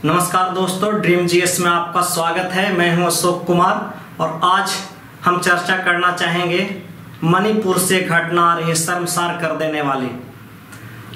नमस्कार दोस्तों, dream GS में आपका स्वागत है। मैं हूं अशोक कुमार और आज हम चर्चा करना चाहेंगे मणिपुर से घटना आ रही है शर्मसार कर देने वाली।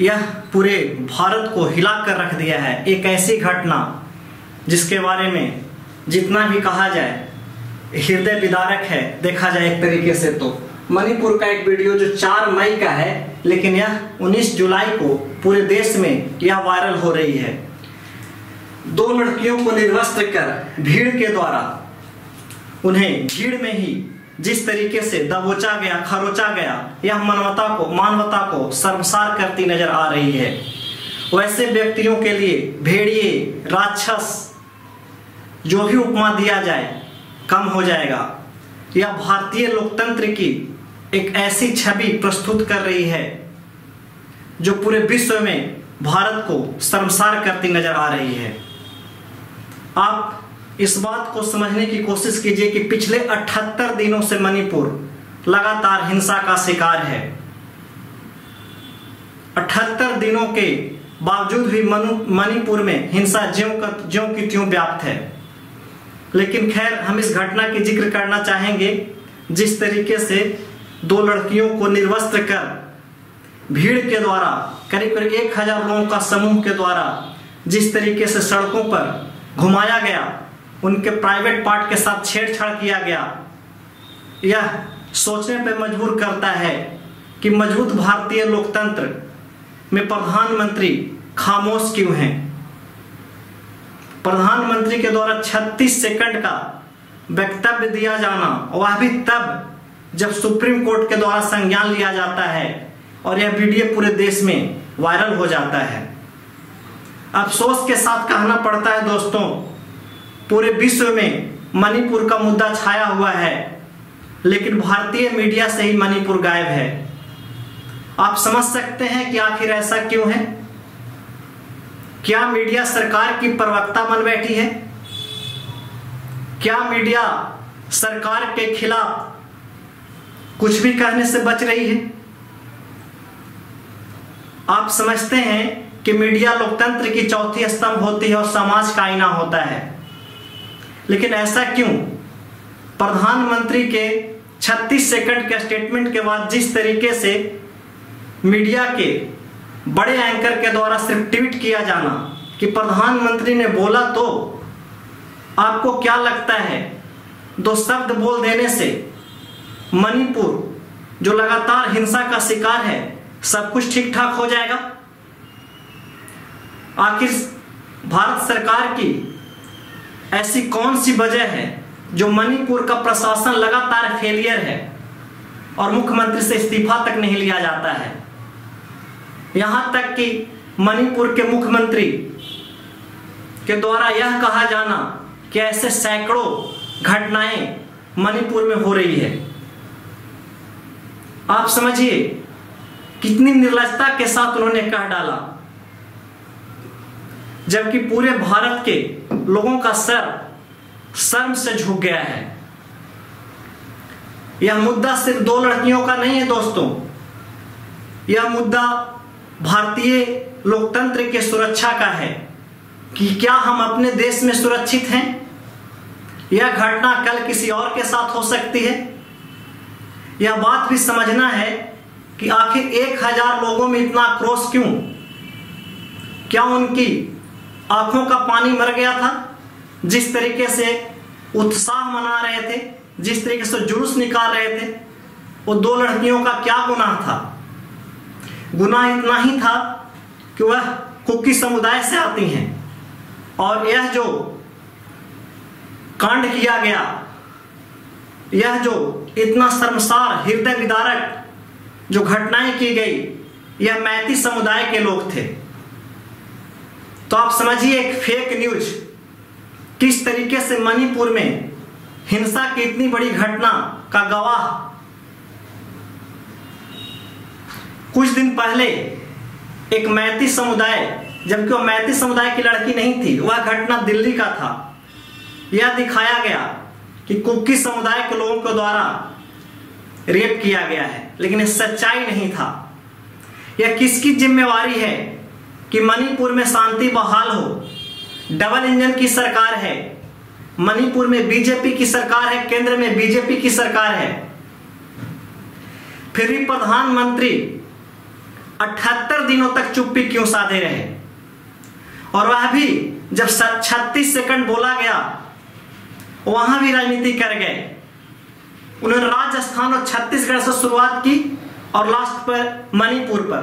यह पूरे भारत को हिला कर रख दिया है। एक ऐसी घटना जिसके बारे में जितना भी कहा जाए हृदय विदारक है। देखा जाए एक तरीके से तो मणिपुर का एक वीडियो जो 4 मई का है, लेकिन यह 19 जुलाई को पूरे देश में यह वायरल हो रही है। 2 लड़कियों को निर्वस्त्र कर भीड़ के द्वारा उन्हें भीड़ में ही जिस तरीके से दबोचा गया, खरोचा गया, यह मानवता को शर्मसार करती नजर आ रही है। वैसे व्यक्तियों के लिए भेड़िए, राक्षस जो भी उपमा दिया जाए कम हो जाएगा। यह भारतीय लोकतंत्र की एक ऐसी छवि प्रस्तुत कर रही है जो पूरे विश्व में भारत को शर्मसार करती नजर आ रही है। आप इस बात को समझने की कोशिश कीजिए कि पिछले 78 दिनों से मणिपुर लगातार हिंसा का शिकार है। 78 दिनों के बावजूद भी मणिपुर में हिंसा ज्यों की त्यों व्याप्त है। लेकिन खैर, हम इस घटना की जिक्र करना चाहेंगे जिस तरीके से 2 लड़कियों को निर्वस्त्र कर भीड़ के द्वारा करीब 1000 लोगों का समूह के द्वारा जिस तरीके से सड़कों पर घुमाया गया, उनके प्राइवेट पार्ट के साथ छेड़छाड़ किया गया, यह सोचने पर मजबूर करता है कि मजबूत भारतीय लोकतंत्र में प्रधानमंत्री खामोश क्यों हैं। प्रधानमंत्री के द्वारा 36 सेकंड का वक्तव्य दिया जाना, वह भी तब जब सुप्रीम कोर्ट के द्वारा संज्ञान लिया जाता है और यह वीडियो पूरे देश में वायरल हो जाता है। अफसोस के साथ कहना पड़ता है दोस्तों, पूरे विश्व में मणिपुर का मुद्दा छाया हुआ है, लेकिन भारतीय मीडिया से ही मणिपुर गायब है। आप समझ सकते हैं कि आखिर ऐसा क्यों है। क्या मीडिया सरकार की प्रवक्ता बन बैठी है? क्या मीडिया सरकार के खिलाफ कुछ भी कहने से बच रही है? आप समझते हैं कि मीडिया लोकतंत्र की चौथी स्तंभ होती है और समाज का आईना होता है, लेकिन ऐसा क्यों? प्रधानमंत्री के 36 सेकंड के स्टेटमेंट के बाद जिस तरीके से मीडिया के बड़े एंकर के द्वारा सिर्फ ट्वीट किया जाना कि प्रधानमंत्री ने बोला, तो आपको क्या लगता है 2 शब्द बोल देने से मणिपुर जो लगातार हिंसा का शिकार है, सब कुछ ठीक ठाक हो जाएगा? आखिर भारत सरकार की ऐसी कौन सी वजह है जो मणिपुर का प्रशासन लगातार फेलियर है और मुख्यमंत्री से इस्तीफा तक नहीं लिया जाता है। यहां तक कि मणिपुर के मुख्यमंत्री के द्वारा यह कहा जाना कि ऐसे सैकड़ों घटनाएं मणिपुर में हो रही है। आप समझिए कितनी निर्लजता के साथ उन्होंने कह डाला, जबकि पूरे भारत के लोगों का सर शर्म से झुक गया है। यह मुद्दा सिर्फ 2 लड़कियों का नहीं है दोस्तों, यह मुद्दा भारतीय लोकतंत्र के सुरक्षा का है कि क्या हम अपने देश में सुरक्षित हैं। यह घटना कल किसी और के साथ हो सकती है। यह बात भी समझना है कि आखिर 1000 लोगों में इतना आक्रोश क्यों? क्या उनकी आंखों का पानी मर गया था? जिस तरीके से उत्साह मना रहे थे, जिस तरीके से जुलूस निकाल रहे थे, वो 2 लड़कियों का क्या गुनाह था? गुनाह इतना ही था कि वह कुकी समुदाय से आती हैं और यह जो कांड किया गया, यह जो इतना शर्मसार, हृदय विदारक जो घटनाएं की गई, यह मैती समुदाय के लोग थे। तो आप समझिए एक फेक न्यूज किस तरीके से मणिपुर में हिंसा की इतनी बड़ी घटना का गवाह। कुछ दिन पहले एक मैती समुदाय, जबकि वह मैती समुदाय की लड़की नहीं थी, वह घटना दिल्ली का था। यह दिखाया गया कि कुकी समुदाय के लोगों के द्वारा रेप किया गया है, लेकिन यह सच्चाई नहीं था। यह किसकी जिम्मेवारी है कि मणिपुर में शांति बहाल हो? डबल इंजन की सरकार है, मणिपुर में बीजेपी की सरकार है, केंद्र में बीजेपी की सरकार है, फिर भी प्रधानमंत्री 78 दिनों तक चुप्पी क्यों साधे रहे? और वह भी जब 36 सेकंड बोला गया वहां भी राजनीति कर गए। उन्होंने राजस्थान और छत्तीसगढ़ से शुरुआत की और लास्ट पर मणिपुर पर।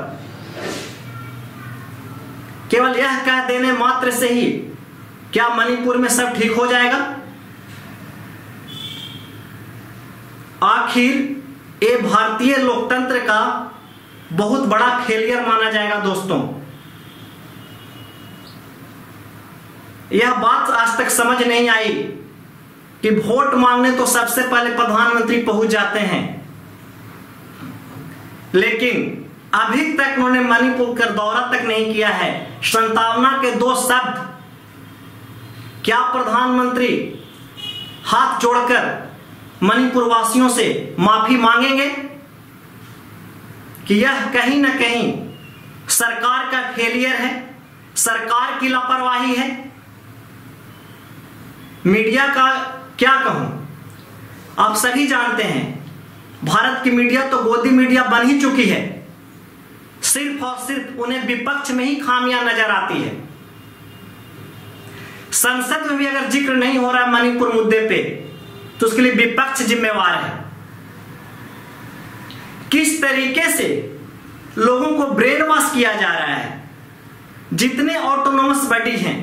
केवल यह कह देने मात्र से ही क्या मणिपुर में सब ठीक हो जाएगा? आखिर ये भारतीय लोकतंत्र का बहुत बड़ा फेलियर माना जाएगा दोस्तों। यह बात आज तक समझ नहीं आई कि वोट मांगने तो सबसे पहले प्रधानमंत्री पहुंच जाते हैं, लेकिन अभी तक उन्होंने मणिपुर का दौरा तक नहीं किया है। सांत्वना के 2 शब्द क्या प्रधानमंत्री हाथ जोड़कर मणिपुर वासियों से माफी मांगेंगे कि यह कहीं ना कहीं सरकार का फेलियर है, सरकार की लापरवाही है? मीडिया का क्या कहूं, आप सभी जानते हैं भारत की मीडिया तो गोदी मीडिया बन ही चुकी है। सिर्फ और सिर्फ उन्हें विपक्ष में ही खामियां नजर आती है। संसद में भी अगर जिक्र नहीं हो रहा है मणिपुर मुद्दे पे तो उसके लिए विपक्ष जिम्मेवार है। किस तरीके से लोगों को ब्रेन वॉश किया जा रहा है। जितने ऑटोनोमस बॉडी हैं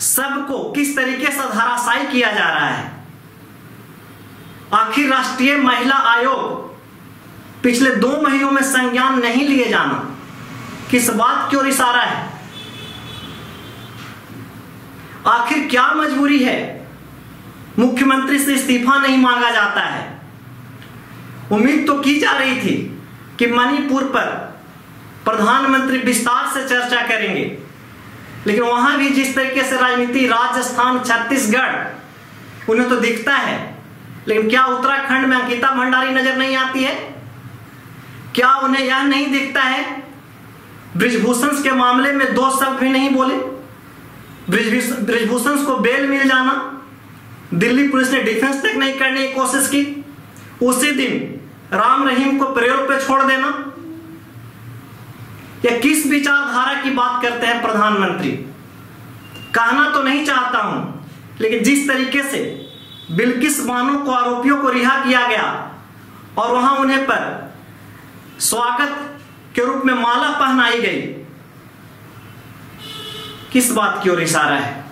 सबको किस तरीके से धराशायी किया जा रहा है। आखिर राष्ट्रीय महिला आयोग पिछले 2 महीनों में संज्ञान नहीं लिए जाना किस बात की ओर इशारा है? आखिर क्या मजबूरी है मुख्यमंत्री से इस्तीफा नहीं मांगा जाता है? उम्मीद तो की जा रही थी कि मणिपुर पर प्रधानमंत्री विस्तार से चर्चा करेंगे, लेकिन वहां भी जिस तरीके से राजनीति राजस्थान छत्तीसगढ़ उन्हें तो दिखता है, लेकिन क्या उत्तराखंड में अंकिता भंडारी नजर नहीं आती है? क्या उन्हें यह नहीं दिखता है ब्रिजभूषण के मामले में 2 शब्द भी नहीं बोले? ब्रिजभूषण को बेल मिल जाना, दिल्ली पुलिस ने डिफेंस तक नहीं करने की कोशिश की, उसी दिन राम रहीम को पैरोल पे छोड़ देना। या किस विचारधारा की बात करते हैं प्रधानमंत्री? कहना तो नहीं चाहता हूं, लेकिन जिस तरीके से बिल्किस बानो को आरोपियों को रिहा किया गया और वहां उन्हें पर स्वागत के रूप में माला पहनाई गई, किस बात की ओर इशारा है?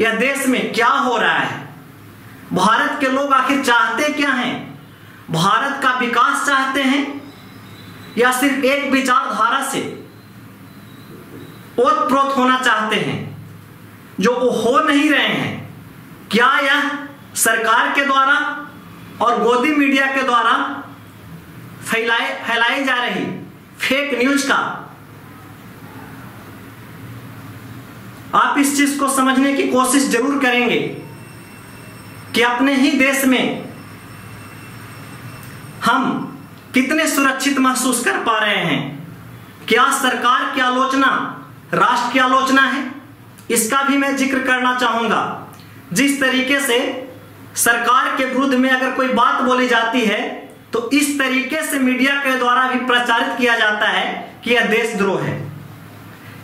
यह देश में क्या हो रहा है? भारत के लोग आखिर चाहते क्या हैं? भारत का विकास चाहते हैं या सिर्फ एक विचारधारा से ओतप्रोत होना चाहते हैं जो वो हो नहीं रहे हैं? क्या यह सरकार के द्वारा और गोदी मीडिया के द्वारा फैलाई जा रही फेक न्यूज का आप इस चीज को समझने की कोशिश जरूर करेंगे कि अपने ही देश में हम कितने सुरक्षित महसूस कर पा रहे हैं? क्या सरकार की आलोचना राष्ट्र की आलोचना है? इसका भी मैं जिक्र करना चाहूंगा। जिस तरीके से सरकार के विरुद्ध में अगर कोई बात बोली जाती है तो इस तरीके से मीडिया के द्वारा भी प्रचारित किया जाता है कि यह देशद्रोह है।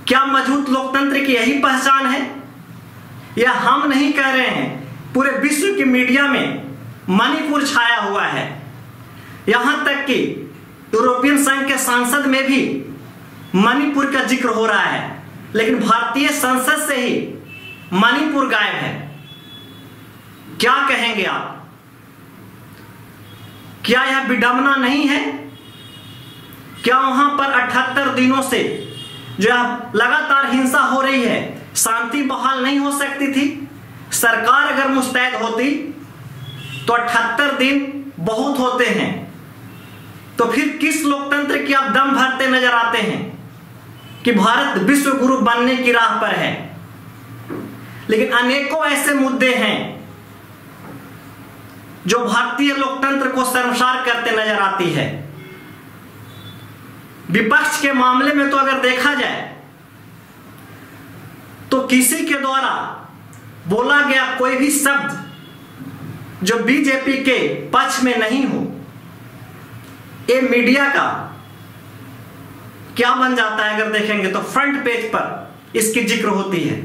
क्या मजबूत लोकतंत्र की यही पहचान है? यह हम नहीं कह रहे हैं, पूरे विश्व की मीडिया में मणिपुर छाया हुआ है। यहां तक कि यूरोपियन संघ के संसद में भी मणिपुर का जिक्र हो रहा है, लेकिन भारतीय संसद से ही मणिपुर गायब है। क्या कहेंगे आप? क्या यह विडंबना नहीं है? क्या वहां पर 78 दिनों से जो लगातार हिंसा हो रही है शांति बहाल नहीं हो सकती थी? सरकार अगर मुस्तैद होती तो 78 दिन बहुत होते हैं, तो फिर किस लोकतंत्र की आप दम भरते नजर आते हैं कि भारत विश्व गुरु बनने की राह पर है? लेकिन अनेकों ऐसे मुद्दे हैं जो भारतीय लोकतंत्र को शर्मसार करते नजर आती है। विपक्ष के मामले में तो अगर देखा जाए किसी के द्वारा बोला गया कोई भी शब्द जो बीजेपी के पक्ष में नहीं हो, ये मीडिया का क्या बन जाता है? अगर देखेंगे तो फ्रंट पेज पर इसकी जिक्र होती है।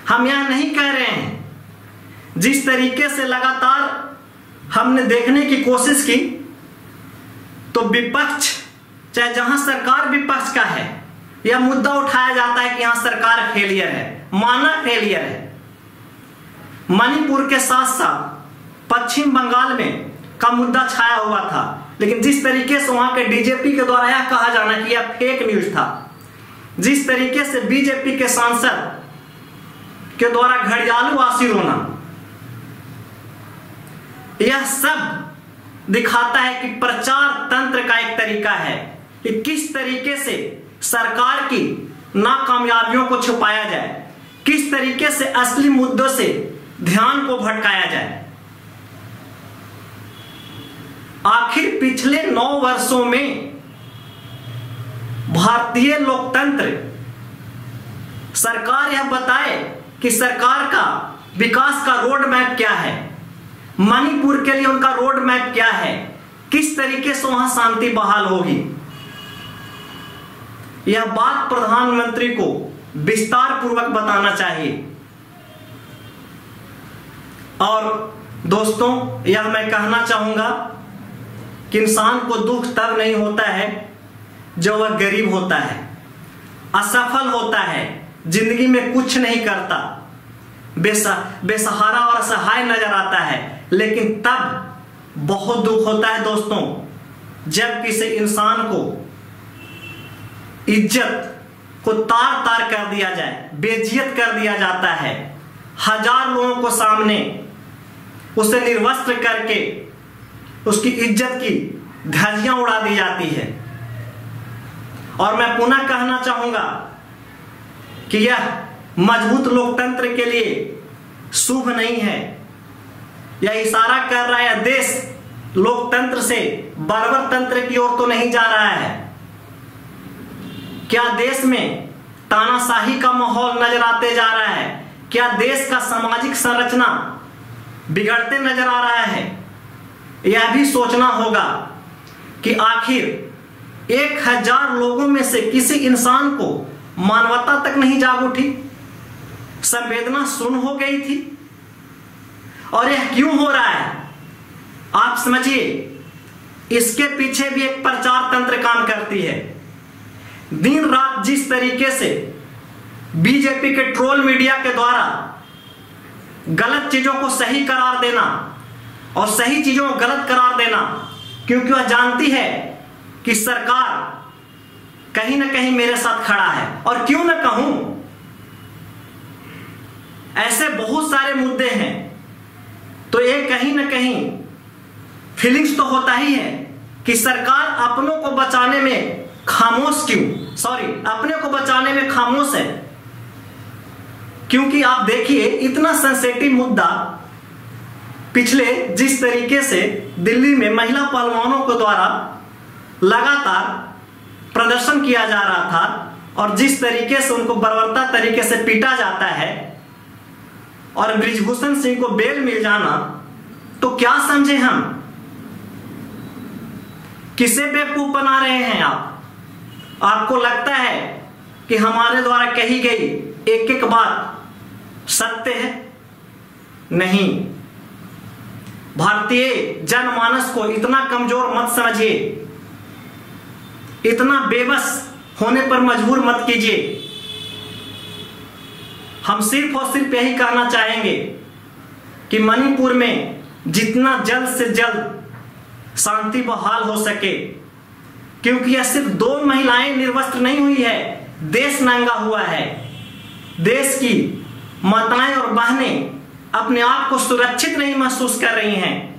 हम यह नहीं कह रहे हैं, जिस तरीके से लगातार हमने देखने की कोशिश की तो विपक्ष, चाहे जहां सरकार विपक्ष का है, यह मुद्दा उठाया जाता है कि यहां सरकार फेलियर है, माना फेलियर है। मणिपुर के साथ साथ पश्चिम बंगाल में का मुद्दा छाया हुआ था, लेकिन जिस तरीके से वहां के डीजीपी के द्वारा यह कहा जाना कि यह फेक न्यूज था, जिस तरीके से बीजेपी के सांसद के द्वारा घड़ियालू आंसू रोना, यह सब दिखाता है कि प्रचार तंत्र का एक तरीका है कि किस तरीके से सरकार की नाकामयाबियों को छुपाया जाए, किस तरीके से असली मुद्दों से ध्यान को भटकाया जाए। आखिर पिछले 9 वर्षों में भारतीय लोकतंत्र, सरकार यह बताए कि सरकार का विकास का रोड मैप क्या है, मणिपुर के लिए उनका रोड मैप क्या है, किस तरीके से वहां शांति बहाल होगी। यह बात प्रधानमंत्री को विस्तार पूर्वक बताना चाहिए। और दोस्तों, यह मैं कहना चाहूंगा कि इंसान को दुख तब नहीं होता है जब वह गरीब होता है, असफल होता है, जिंदगी में कुछ नहीं करता, बेसहारा और असहाय नजर आता है। लेकिन तब बहुत दुख होता है दोस्तों, जब किसी इंसान को इज्जत को तार तार कर दिया जाए, बेइज्जत कर दिया जाता है, हजार लोगों को सामने उसे निर्वस्त्र करके उसकी इज्जत की धज्जियां उड़ा दी जाती है। और मैं पुनः कहना चाहूंगा कि यह मजबूत लोकतंत्र के लिए शुभ नहीं है। यह इशारा कर रहा है देश लोकतंत्र से बर्बर तंत्र की ओर तो नहीं जा रहा है। क्या देश में तानाशाही का माहौल नजर आते जा रहा है? क्या देश का सामाजिक संरचना बिगड़ते नजर आ रहा है? यह भी सोचना होगा कि आखिर 1000 लोगों में से किसी इंसान को मानवता तक नहीं जाग उठी, संवेदना शून्य हो गई थी। और यह क्यों हो रहा है आप समझिए। इसके पीछे भी एक प्रचार तंत्र काम करती है। दिन रात जिस तरीके से बीजेपी के ट्रोल मीडिया के द्वारा गलत चीजों को सही करार देना और सही चीजों को गलत करार देना, क्योंकि वह जानती है कि सरकार कहीं ना कहीं मेरे साथ खड़ा है। और क्यों ना कहूं, ऐसे बहुत सारे मुद्दे हैं, तो ये कहीं ना कहीं फीलिंग्स तो होता ही है कि सरकार अपनों को बचाने में खामोश अपने को बचाने में खामोश है। क्योंकि आप देखिए, इतना सेंसिटिव मुद्दा, पिछले जिस तरीके से दिल्ली में महिला पहलवानों के द्वारा लगातार प्रदर्शन किया जा रहा था और जिस तरीके से उनको बर्बरता तरीके से पीटा जाता है और बृजभूषण सिंह को बेल मिल जाना, तो क्या समझे हम? किसे बेवकूफ बना रहे हैं आप? आपको लगता है कि हमारे द्वारा कही गई एक एक बात सत्य है? नहीं। भारतीय जनमानस को इतना कमजोर मत समझिए, इतना बेबस होने पर मजबूर मत कीजिए। हम सिर्फ और सिर्फ यही कहना चाहेंगे कि मणिपुर में जितना जल्द से जल्द शांति बहाल हो सके, क्योंकि यह सिर्फ 2 महिलाएं निर्वस्त्र नहीं हुई है, देश नंगा हुआ है। देश की माताएं और बहनें अपने आप को सुरक्षित नहीं महसूस कर रही हैं।